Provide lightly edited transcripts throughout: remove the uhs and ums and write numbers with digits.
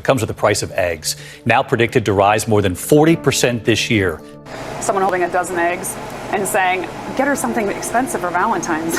Comes with the price of eggs, now predicted to rise more than 40% this year. Someone holding a dozen eggs and saying, get her something expensive for Valentine's.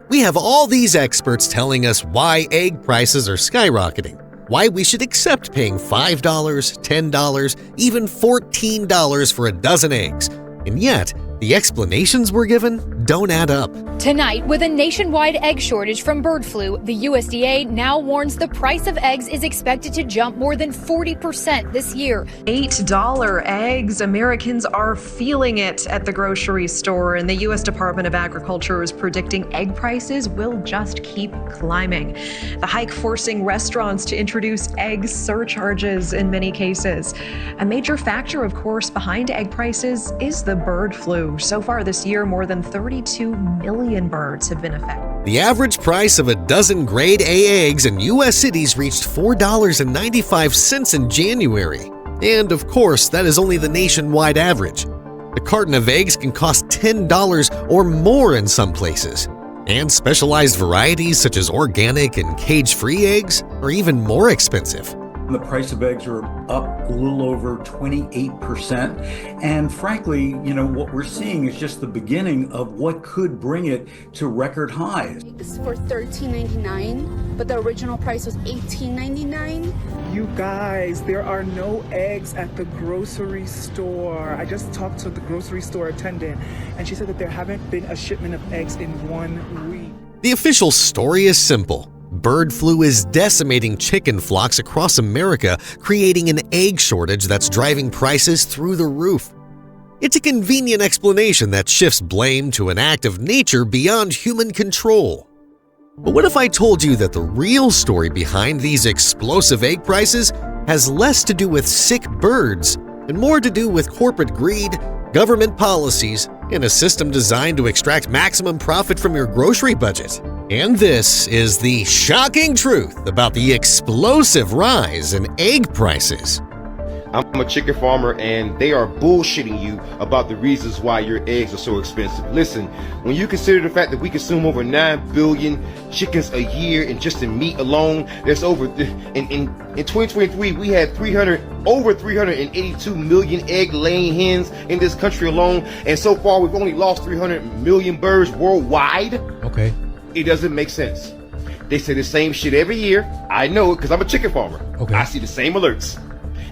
We have all these experts telling us why egg prices are skyrocketing, why we should accept paying $5, $10, even $14 for a dozen eggs. And yet, the explanations we're given don't add up. Tonight, with a nationwide egg shortage from bird flu, the USDA now warns the price of eggs is expected to jump more than 40% this year. $8 eggs. Americans are feeling it at the grocery store, and the U.S. Department of Agriculture is predicting egg prices will just keep climbing. The hike forcing restaurants to introduce egg surcharges in many cases. A major factor, of course, behind egg prices is the bird flu. So far this year, more than 32 million birds have been affected. The average price of a dozen grade A eggs in U.S. cities reached $4.95 in January. And of course, that is only the nationwide average. A carton of eggs can cost $10 or more in some places. And specialized varieties such as organic and cage-free eggs are even more expensive. The price of eggs are up a little over 28%. And frankly, what we're seeing is just the beginning of what could bring it to record highs. It's for $13.99, but the original price was $18.99. You guys, there are no eggs at the grocery store. I just talked to the grocery store attendant, and she said that there haven't been a shipment of eggs in 1 week. The official story is simple. Bird flu is decimating chicken flocks across America, creating an egg shortage that's driving prices through the roof. It's a convenient explanation that shifts blame to an act of nature beyond human control. But what if I told you that the real story behind these explosive egg prices has less to do with sick birds and more to do with corporate greed, government policies, and a system designed to extract maximum profit from your grocery budget? And this is the shocking truth about the explosive rise in egg prices. I'm a chicken farmer, and they are bullshitting you about the reasons why your eggs are so expensive. Listen, when you consider the fact that we consume over 9 billion chickens a year in just in meat alone, there's over in 2023 we had over 382 million egg-laying hens in this country alone, and so far we've only lost 300 million birds worldwide. Okay. It doesn't make sense. They say the same shit every year. I know it because I'm a chicken farmer. Okay. I see the same alerts.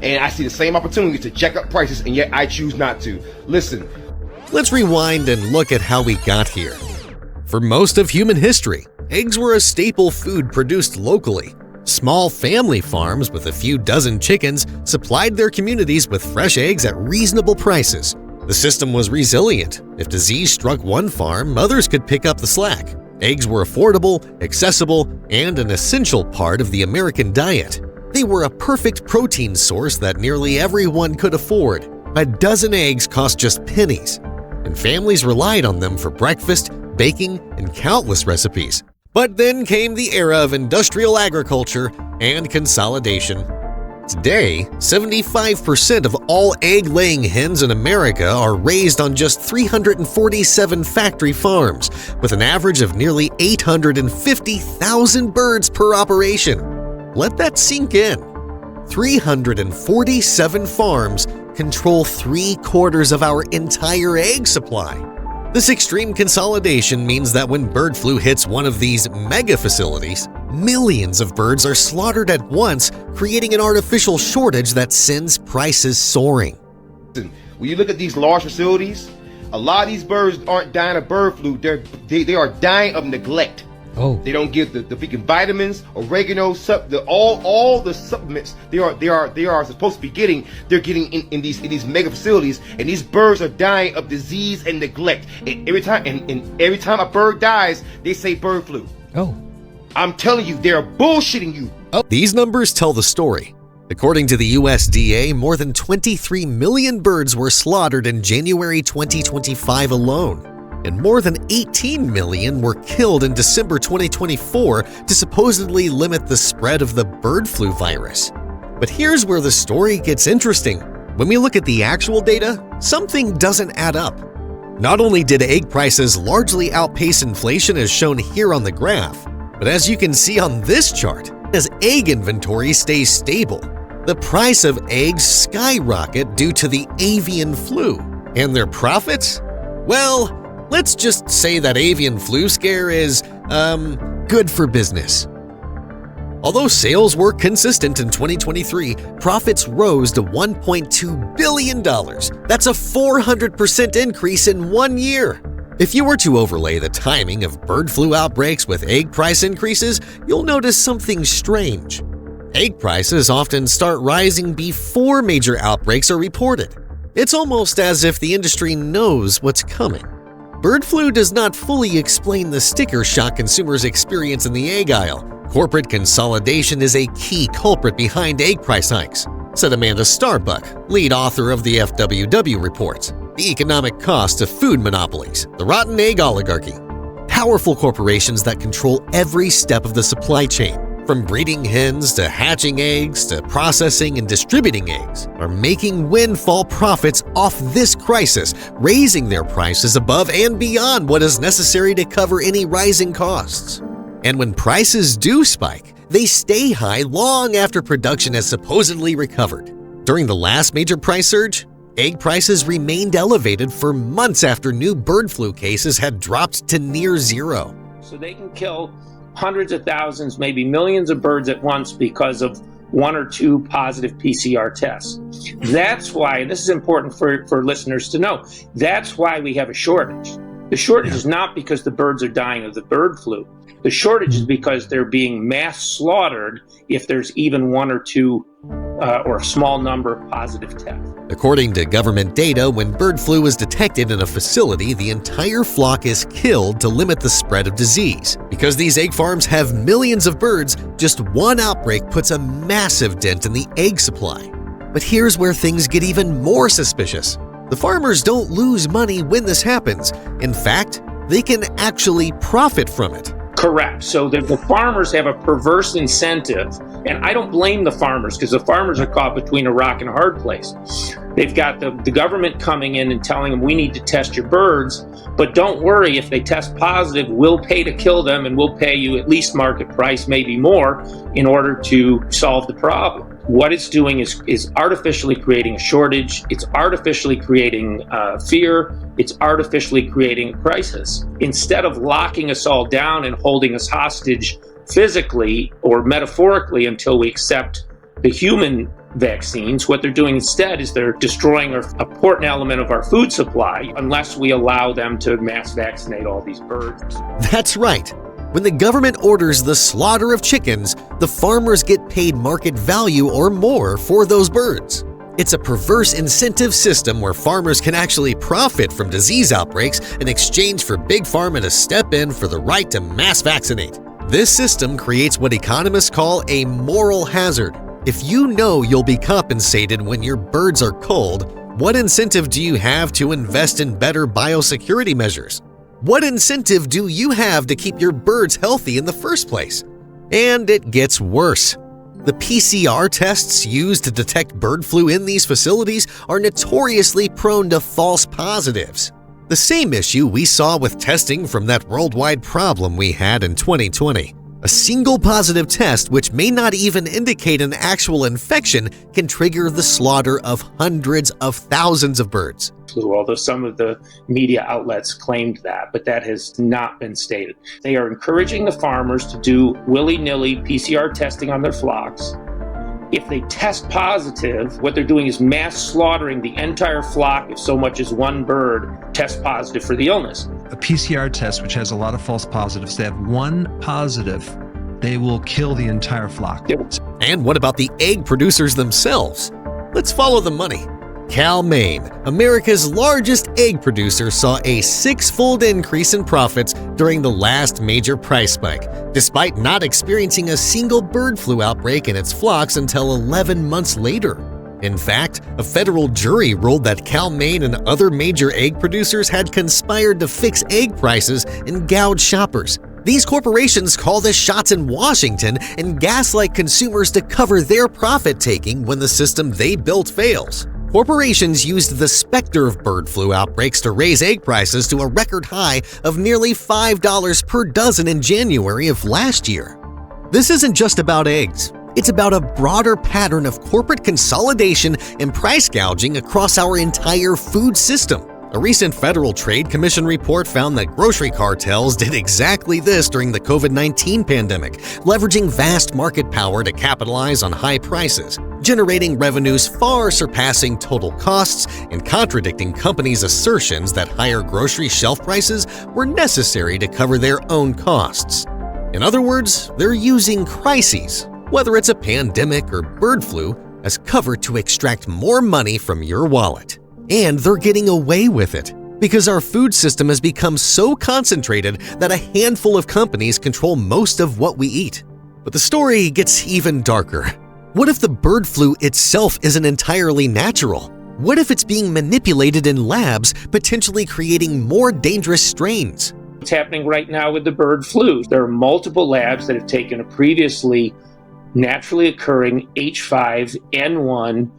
And I see the same opportunity to jack up prices, and yet I choose not to. Listen. Let's rewind and look at how we got here. For most of human history, eggs were a staple food produced locally. Small family farms with a few dozen chickens supplied their communities with fresh eggs at reasonable prices. The system was resilient. If disease struck one farm, others could pick up the slack. Eggs were affordable, accessible, and an essential part of the American diet. They were a perfect protein source that nearly everyone could afford. A dozen eggs cost just pennies, and families relied on them for breakfast, baking, and countless recipes. But then came the era of industrial agriculture and consolidation. Today, 75% of all egg-laying hens in America are raised on just 347 factory farms, with an average of nearly 850,000 birds per operation. Let that sink in. 347 farms control 3/4 of our entire egg supply. This extreme consolidation means that when bird flu hits one of these mega facilities, millions of birds are slaughtered at once, creating an artificial shortage that sends prices soaring. When you look at these large facilities, a lot of these birds aren't dying of bird flu. They are dying of neglect. Oh. They don't give the freaking vitamins, oregano, all the supplements they are supposed to be getting. They're getting in these mega facilities, and these birds are dying of disease and neglect. And every time a bird dies, they say bird flu. Oh. I'm telling you, they're bullshitting you. Oh. These numbers tell the story. According to the USDA, more than 23 million birds were slaughtered in January 2025 alone. And more than 18 million were killed in December 2024 to supposedly limit the spread of the bird flu virus. But here's where the story gets interesting. When we look at the actual data, something doesn't add up. Not only did egg prices largely outpace inflation as shown here on the graph, but as you can see on this chart, As egg inventory stays stable, the price of eggs skyrocket due to the avian flu. And their profits? Well, let's just say that avian flu scare is, good for business. Although sales were consistent in 2023, profits rose to $1.2 billion. That's a 400% increase in 1 year. If you were to overlay the timing of bird flu outbreaks with egg price increases, you'll notice something strange. Egg prices often start rising before major outbreaks are reported. It's almost as if the industry knows what's coming. Bird flu does not fully explain the sticker shock consumers experience in the egg aisle. Corporate consolidation is a key culprit behind egg price hikes, said Amanda Starbuck, lead author of the FWW report. The economic cost of food monopolies, the rotten egg oligarchy. Powerful corporations that control every step of the supply chain, from breeding hens to hatching eggs to processing and distributing eggs, are making windfall profits off this crisis, raising their prices above and beyond what is necessary to cover any rising costs. And when prices do spike, they stay high long after production has supposedly recovered. During the last major price surge, egg prices remained elevated for months after new bird flu cases had dropped to near zero. So they can kill hundreds of thousands, maybe millions of birds at once because of one or two positive PCR tests. That's why, this is important for listeners to know, that's why we have a shortage. The shortage is not because the birds are dying of the bird flu. The shortage is because they're being mass slaughtered if there's even one or two or a small number of positive tests. According to government data, when bird flu is detected in a facility, the entire flock is killed to limit the spread of disease. Because these egg farms have millions of birds, just one outbreak puts a massive dent in the egg supply. But here's where things get even more suspicious. The farmers don't lose money when this happens. In fact, they can actually profit from it. Correct. So the farmers have a perverse incentive, and I don't blame the farmers because the farmers are caught between a rock and a hard place. They've got the government coming in and telling them, we need to test your birds, but don't worry, if they test positive, we'll pay to kill them and we'll pay you at least market price, maybe more, in order to solve the problem. What it's doing is artificially creating a shortage. It's artificially creating fear. It's artificially creating a crisis. Instead of locking us all down and holding us hostage physically or metaphorically until we accept the human vaccines, what they're doing instead is they're destroying an important element of our food supply unless we allow them to mass vaccinate all these birds. That's right. When the government orders the slaughter of chickens, the farmers get paid market value or more for those birds. It's a perverse incentive system where farmers can actually profit from disease outbreaks in exchange for Big Pharma to step in for the right to mass vaccinate. This system creates what economists call a moral hazard. If you know you'll be compensated when your birds are culled, what incentive do you have to invest in better biosecurity measures? What incentive do you have to keep your birds healthy in the first place? And it gets worse. The PCR tests used to detect bird flu in these facilities are notoriously prone to false positives. The same issue we saw with testing from that worldwide problem we had in 2020. A single positive test, which may not even indicate an actual infection, can trigger the slaughter of hundreds of thousands of birds. Although some of the media outlets claimed that, but that has not been stated. They are encouraging the farmers to do willy-nilly PCR testing on their flocks. If they test positive, what they're doing is mass slaughtering the entire flock if so much as one bird tests positive for the illness. A PCR test, which has a lot of false positives, they have one positive, they will kill the entire flock. And what about the egg producers themselves? Let's follow the money. Cal Maine, America's largest egg producer, saw a six-fold increase in profits during the last major price spike, despite not experiencing a single bird flu outbreak in its flocks until 11 months later. In fact, a federal jury ruled that Cal Maine and other major egg producers had conspired to fix egg prices and gouge shoppers. These corporations call the shots in Washington and gaslight consumers to cover their profit-taking when the system they built fails. Corporations used the specter of bird flu outbreaks to raise egg prices to a record high of nearly $5 per dozen in January of last year. this isn't just about eggs. It's about a broader pattern of corporate consolidation and price gouging across our entire food system. A recent Federal Trade Commission report found that grocery cartels did exactly this during the COVID-19 pandemic, leveraging vast market power to capitalize on high prices, generating revenues far surpassing total costs and contradicting companies' assertions that higher grocery shelf prices were necessary to cover their own costs. In other words, they're using crises, whether it's a pandemic or bird flu, as cover to extract more money from your wallet. And they're getting away with it because our food system has become so concentrated that a handful of companies control most of what we eat. But the story gets even darker. What if the bird flu itself isn't entirely natural? What if it's being manipulated in labs, potentially creating more dangerous strains? What's happening right now with the bird flu? There are multiple labs that have taken a previously naturally occurring H5N1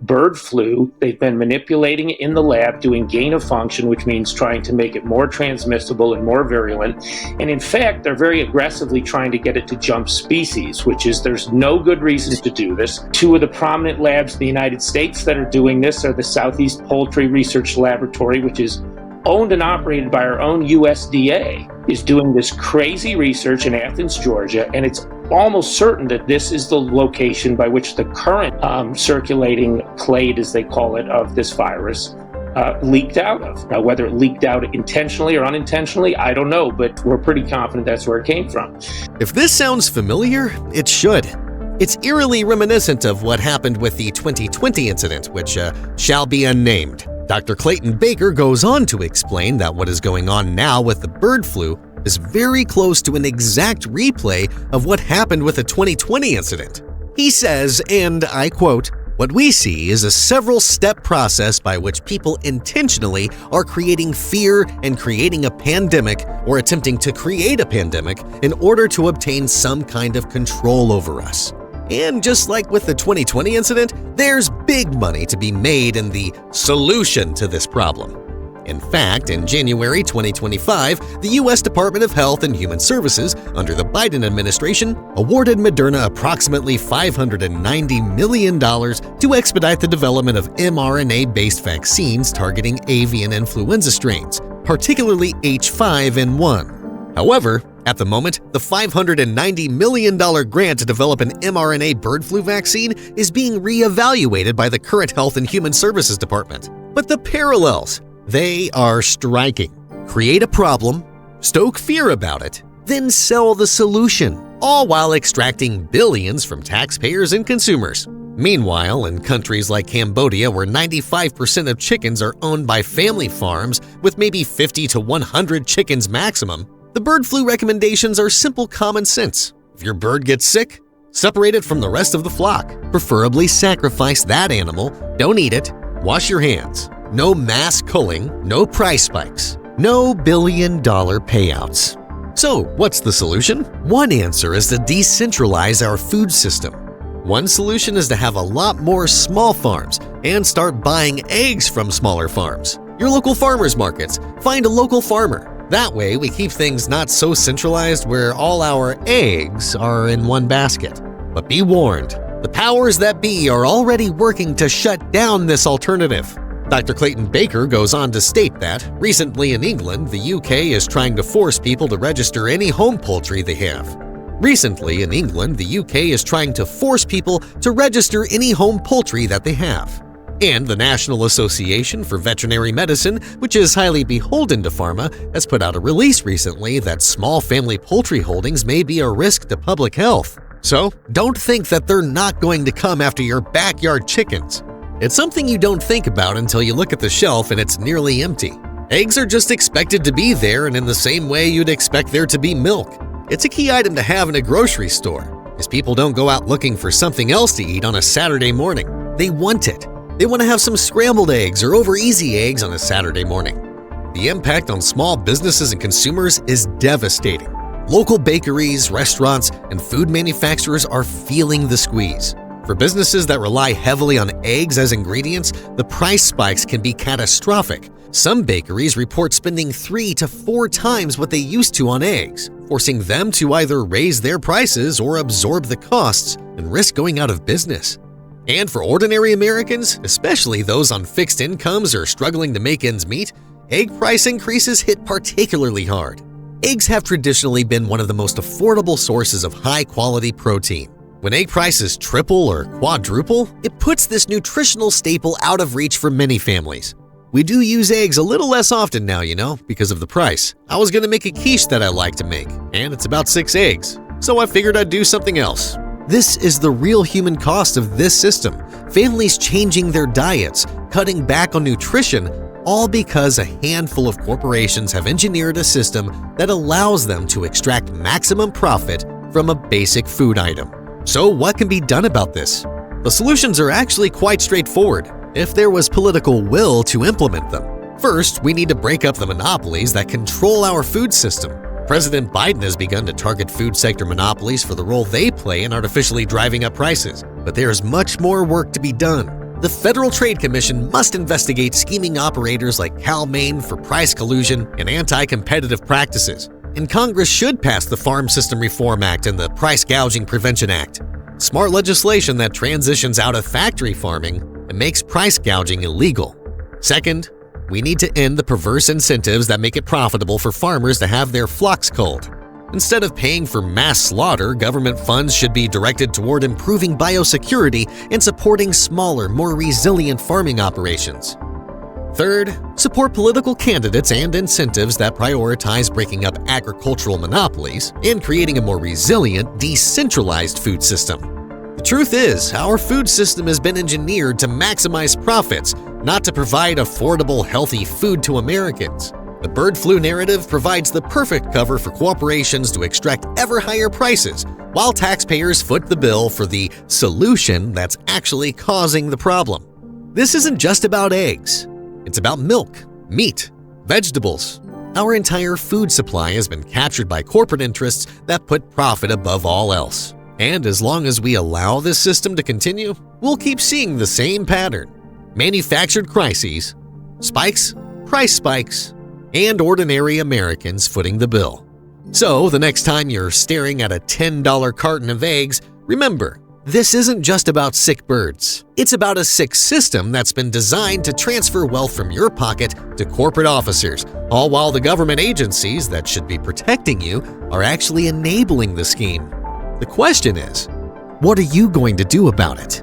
bird flu. They've been manipulating it in the lab, doing gain of function, which means trying to make it more transmissible and more virulent. And in fact, they're very aggressively trying to get it to jump species, which is there's no good reason to do this. Two of the prominent labs in the United States that are doing this are the Southeast Poultry Research Laboratory, which is owned and operated by our own USDA, is doing this crazy research in Athens, Georgia, and it's almost certain that this is the location by which the current circulating clade, as they call it, of this virus leaked out of. Now, whether it leaked out intentionally or unintentionally, I don't know, but we're pretty confident that's where it came from. If this sounds familiar, it should. It's eerily reminiscent of what happened with the 2020 incident, which shall be unnamed. Dr. Clayton Baker goes on to explain that what is going on now with the bird flu is very close to an exact replay of what happened with the 2020 incident. He says, and I quote, "What we see is a several-step process by which people intentionally are creating fear and creating a pandemic or attempting to create a pandemic in order to obtain some kind of control over us. And just like with the 2020 incident, there's big money to be made in the solution to this problem." In fact, in January 2025, the U.S. Department of Health and Human Services, under the Biden administration, awarded Moderna approximately $590 million to expedite the development of mRNA-based vaccines targeting avian influenza strains, particularly H5N1. However, at the moment, the $590 million grant to develop an mRNA bird flu vaccine is being re-evaluated by the current Health and Human Services Department. But the parallels, they are striking. Create a problem, stoke fear about it, then sell the solution, all while extracting billions from taxpayers and consumers. Meanwhile, in countries like Cambodia, where 95% of chickens are owned by family farms with maybe 50 to 100 chickens maximum, the bird flu recommendations are simple common sense. If your bird gets sick, separate it from the rest of the flock. Preferably sacrifice that animal, don't eat it, wash your hands. No mass culling, no price spikes, no billion-dollar payouts. So, what's the solution? One answer is to decentralize our food system. One solution is to have a lot more small farms and start buying eggs from smaller farms. Your local farmers markets, find a local farmer. That way, we keep things not so centralized where all our eggs are in one basket. But be warned, the powers that be are already working to shut down this alternative. Dr. Clayton Baker goes on to state that, recently in England, the UK is trying to force people to register any home poultry they have. Recently in England, the UK is trying to force people to register any home poultry that they have. And the National Association for Veterinary Medicine, which is highly beholden to pharma, has put out a release recently that small family poultry holdings may be a risk to public health. So don't think that they're not going to come after your backyard chickens. It's something you don't think about until you look at the shelf and it's nearly empty. Eggs are just expected to be there, and in the same way you'd expect there to be milk. It's a key item to have in a grocery store, as people don't go out looking for something else to eat on a Saturday morning. They want it. They want to have some scrambled eggs or over-easy eggs on a Saturday morning. The impact on small businesses and consumers is devastating. Local bakeries, restaurants, and food manufacturers are feeling the squeeze. For businesses that rely heavily on eggs as ingredients, the price spikes can be catastrophic. Some bakeries report spending 3 to 4 times what they used to on eggs, forcing them to either raise their prices or absorb the costs and risk going out of business. And for ordinary Americans, especially those on fixed incomes or struggling to make ends meet, egg price increases hit particularly hard. Eggs have traditionally been one of the most affordable sources of high-quality protein. When egg prices triple or quadruple, it puts this nutritional staple out of reach for many families. We do use eggs a little less often now, because of the price. I was going to make a quiche that I like to make, and it's about 6 eggs, so I figured I'd do something else. This is the real human cost of this system. Families changing their diets, cutting back on nutrition, all because a handful of corporations have engineered a system that allows them to extract maximum profit from a basic food item. So what can be done about this? The solutions are actually quite straightforward, if there was political will to implement them. First, we need to break up the monopolies that control our food system. President Biden has begun to target food sector monopolies for the role they play in artificially driving up prices, but there's much more work to be done. The Federal Trade Commission must investigate scheming operators like Cal-Maine for price collusion and anti-competitive practices. And Congress should pass the Farm System Reform Act and the Price Gouging Prevention Act. Smart legislation that transitions out of factory farming and makes price gouging illegal. Second, we need to end the perverse incentives that make it profitable for farmers to have their flocks culled. Instead of paying for mass slaughter, government funds should be directed toward improving biosecurity and supporting smaller, more resilient farming operations. Third, support political candidates and incentives that prioritize breaking up agricultural monopolies and creating a more resilient, decentralized food system. The truth is, our food system has been engineered to maximize profits, not to provide affordable, healthy food to Americans. The bird flu narrative provides the perfect cover for corporations to extract ever higher prices, while taxpayers foot the bill for the solution that's actually causing the problem. This isn't just about eggs. It's about milk, meat, vegetables. Our entire food supply has been captured by corporate interests that put profit above all else. And as long as we allow this system to continue, we'll keep seeing the same pattern. Manufactured crises, spikes, price spikes, and ordinary Americans footing the bill. So the next time you're staring at a $10 carton of eggs, remember, this isn't just about sick birds. It's about a sick system that's been designed to transfer wealth from your pocket to corporate officers, all while the government agencies that should be protecting you are actually enabling the scheme. The question is, what are you going to do about it?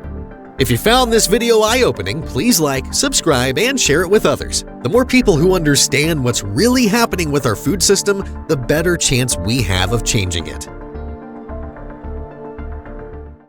If you found this video eye-opening, please like, subscribe, and share it with others. The more people who understand what's really happening with our food system, the better chance we have of changing it.